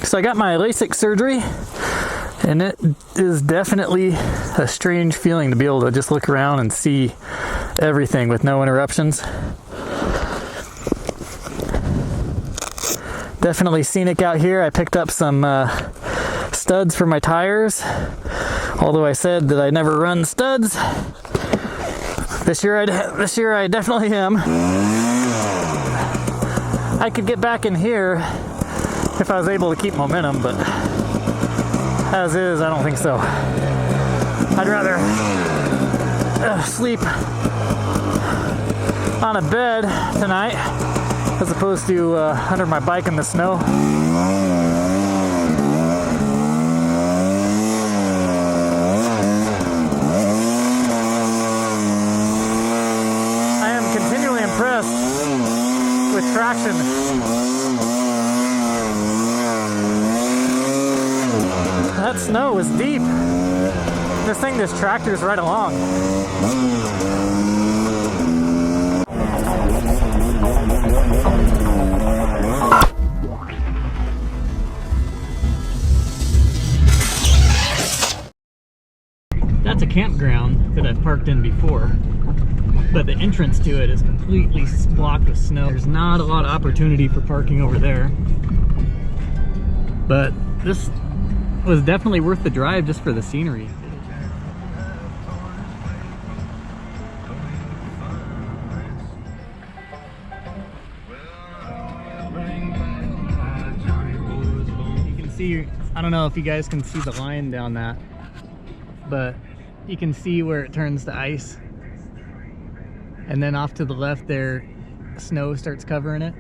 So I got my LASIK surgery, and it is definitely a strange feeling to be able to just look around and see everything with no interruptions. Definitely scenic out here. I picked up some studs for my tires, although I said that I never run studs. This year I definitely am. I could get back in here if I was able to keep momentum, but as is, I don't think so. I'd rather sleep on a bed tonight as opposed to under my bike in the snow. I am continually impressed with traction. That snow is deep. This tractor's right along. That's a campground that I've parked in before, but the entrance to it is completely blocked with snow. There's not a lot of opportunity for parking over there, but this was definitely worth the drive just for the scenery. You can see, I don't know if you guys can see the line down that, but you can see where it turns to ice, and then off to the left there, snow starts covering it.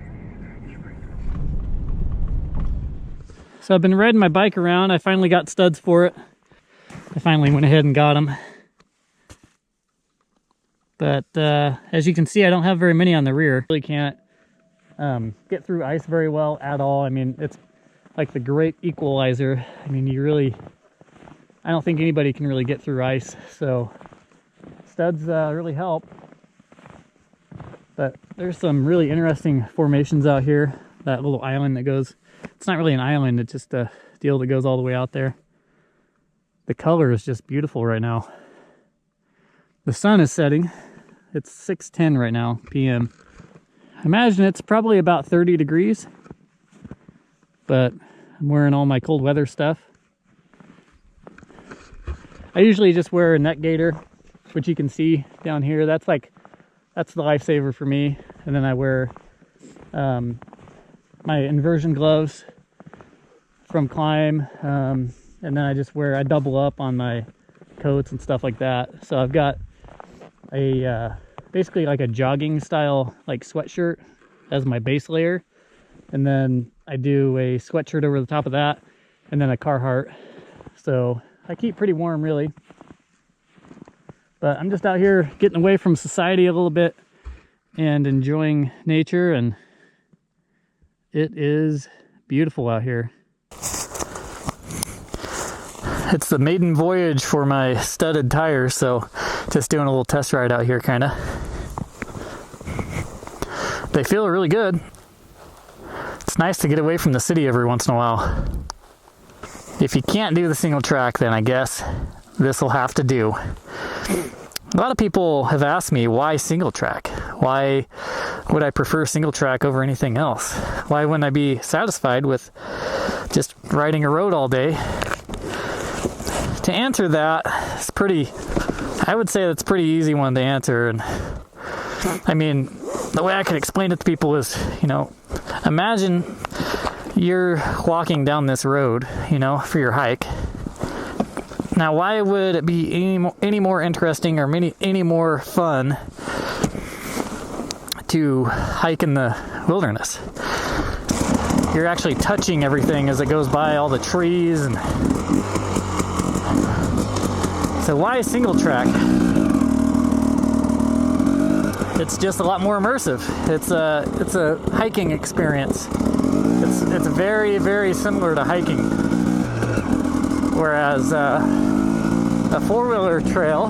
So I've been riding my bike around. I finally got studs for it. I finally went ahead and got them. But as you can see, I don't have very many on the rear. Really can't get through ice very well at all. I mean, it's like the great equalizer. I mean, I don't think anybody can really get through ice, so studs really help. But there's some really interesting formations out here. That little island that goes, it's not really an island, it's just a deal that goes all the way out there. The color is just beautiful right now. The sun is setting. It's 6:10 right now, p.m. I imagine it's probably about 30 degrees, but I'm wearing all my cold weather stuff. I usually just wear a neck gaiter, which you can see down here. That's the lifesaver for me. And then I wear my inversion gloves from Climb, and then I double up on my coats and stuff like that. So I've got a basically like a jogging style like sweatshirt as my base layer, and then I do a sweatshirt over the top of that, and then a Carhartt. So I keep pretty warm, really. But I'm just out here getting away from society a little bit and enjoying nature, and it is beautiful out here. It's the maiden voyage for my studded tires, so just doing a little test ride out here, kind of. They feel really good. It's nice to get away from the city every once in a while. If you can't do the single track, then I guess this will have to do. A lot of people have asked me, why single track? Why would I prefer single track over anything else? Why wouldn't I be satisfied with just riding a road all day? To answer that, I would say that's a pretty easy one to answer. And I mean, the way I could explain it to people is, imagine you're walking down this road, for your hike. Now, why would it be any more interesting or any more fun to hike in the wilderness? You're actually touching everything as it goes by, all the trees, and so why a single track? It's just a lot more immersive. It's a hiking experience. It's very, very similar to hiking. Whereas a four-wheeler trail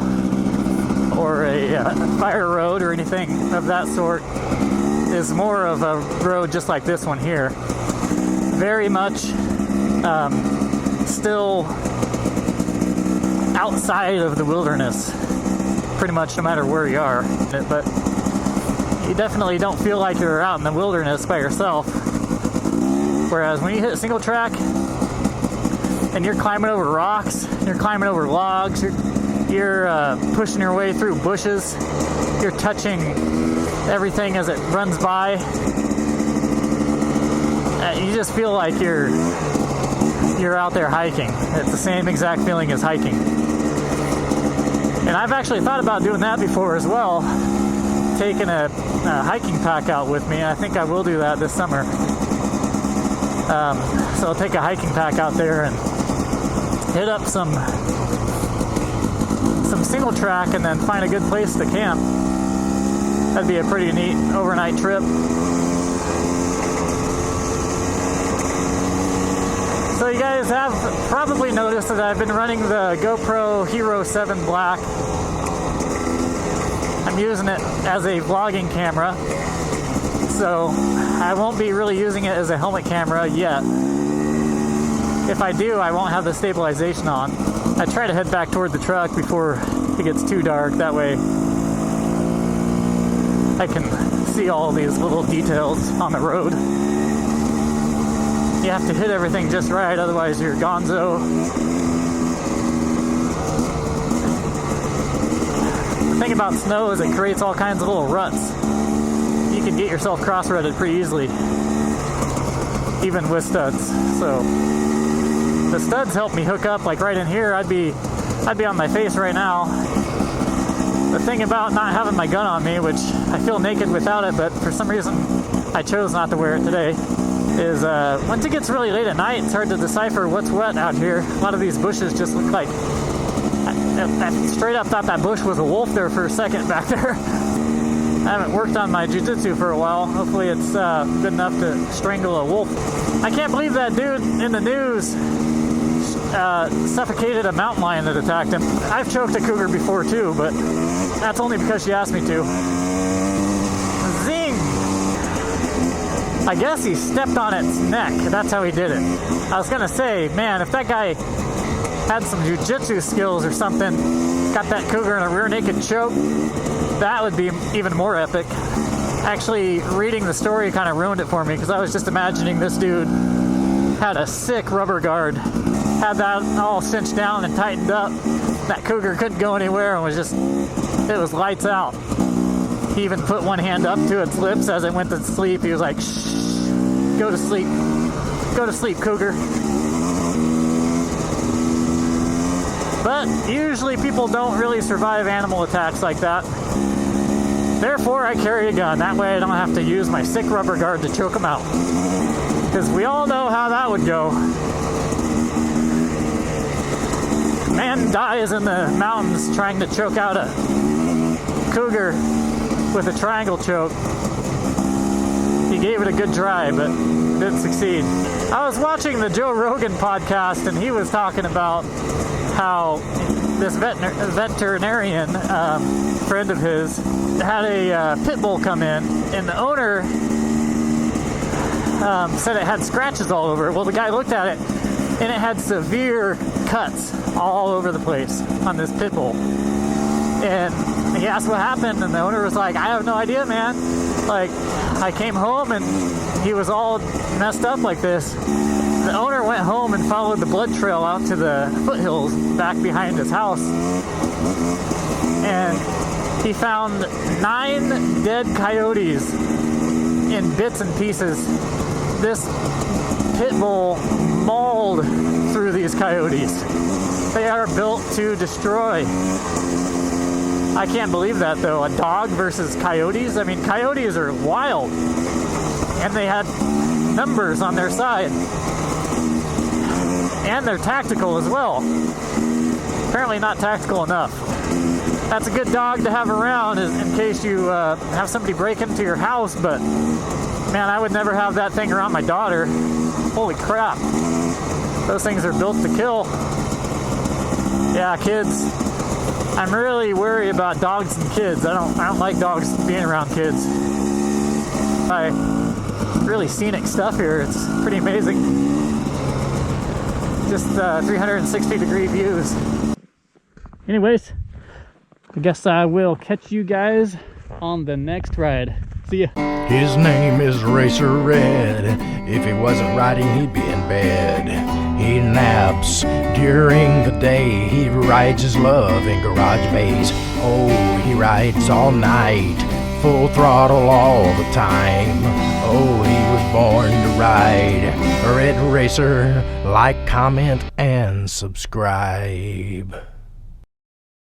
or a fire road or anything of that sort is more of a road just like this one here. Very much still outside of the wilderness, pretty much no matter where you are. But you definitely don't feel like you're out in the wilderness by yourself. Whereas when you hit single track and you're climbing over rocks, you're climbing over logs, you're pushing your way through bushes, you're touching everything as it runs by, you just feel like you're out there hiking. It's the same exact feeling as hiking. And I've actually thought about doing that before as well, taking a hiking pack out with me. I think I will do that this summer. So I'll take a hiking pack out there and hit up some single track and then find a good place to camp. That'd be a pretty neat overnight trip. So you guys have probably noticed that I've been running the GoPro Hero 7 Black. I'm using it as a vlogging camera, so I won't be really using it as a helmet camera yet. If I do, I won't have the stabilization on. I try to head back toward the truck before it gets too dark. That way I can see all these little details on the road. You have to hit everything just right, otherwise you're gonzo. The thing about snow is it creates all kinds of little ruts. You can get yourself cross-rutted pretty easily, even with studs. So the studs help me hook up. Like right in here, I'd be on my face right now. The thing about not having my gun on me, which I feel naked without it, but for some reason I chose not to wear it today, is once it gets really late at night, it's hard to decipher what's what out here. A lot of these bushes just look like, I straight up thought that bush was a wolf there for a second back there. I haven't worked on my jiu-jitsu for a while. Hopefully it's good enough to strangle a wolf. I can't believe that dude in the news suffocated a mountain lion that attacked him. I've choked a cougar before too, but that's only because she asked me to. Zing! I guess he stepped on its neck. That's how he did it. I was gonna say, man, if that guy had some jiu-jitsu skills or something, got that cougar in a rear naked choke, that would be even more epic. Actually, reading the story kind of ruined it for me because I was just imagining this dude had a sick rubber guard, had that all cinched down and tightened up. That cougar couldn't go anywhere and it was lights out. He even put one hand up to its lips as it went to sleep. He was like, shh, go to sleep. Go to sleep, cougar. But usually people don't really survive animal attacks like that. Therefore, I carry a gun. That way I don't have to use my sick rubber guard to choke them out. Because we all know how that would go. Man dies in the mountains trying to choke out a cougar with a triangle choke. He gave it a good try, but didn't succeed. I was watching the Joe Rogan podcast, and he was talking about how this veterinarian friend of his had a pit bull come in, and the owner said it had scratches all over it. Well, the guy looked at it, and it had severe cuts all over the place on this pit bull. And he asked what happened, and the owner was like, I have no idea, man. Like, I came home, and he was all messed up like this. The owner went home and followed the blood trail out to the foothills back behind his house. And he found 9 dead coyotes in bits and pieces. This pit bull mauled through these coyotes. They are built to destroy. I can't believe that, though. A dog versus coyotes? I mean, coyotes are wild. And they had numbers on their side. And they're tactical as well. Apparently not tactical enough. That's a good dog to have around in case you have somebody break into your house, but man, I would never have that thing around my daughter. Holy crap. Those things are built to kill. Yeah, kids. I'm really worried about dogs and kids. I don't like dogs being around kids. Really scenic stuff here. It's pretty amazing. just 360-degree views. Anyways, I guess I will catch you guys on the next ride. See ya. His name is RacerRed. If he wasn't riding, he'd be in bed. He naps during the day. He rides his love in garage bays. Oh, he rides all night, full throttle all the time. Oh, he was born to ride. Red Racer, like, comment, and subscribe.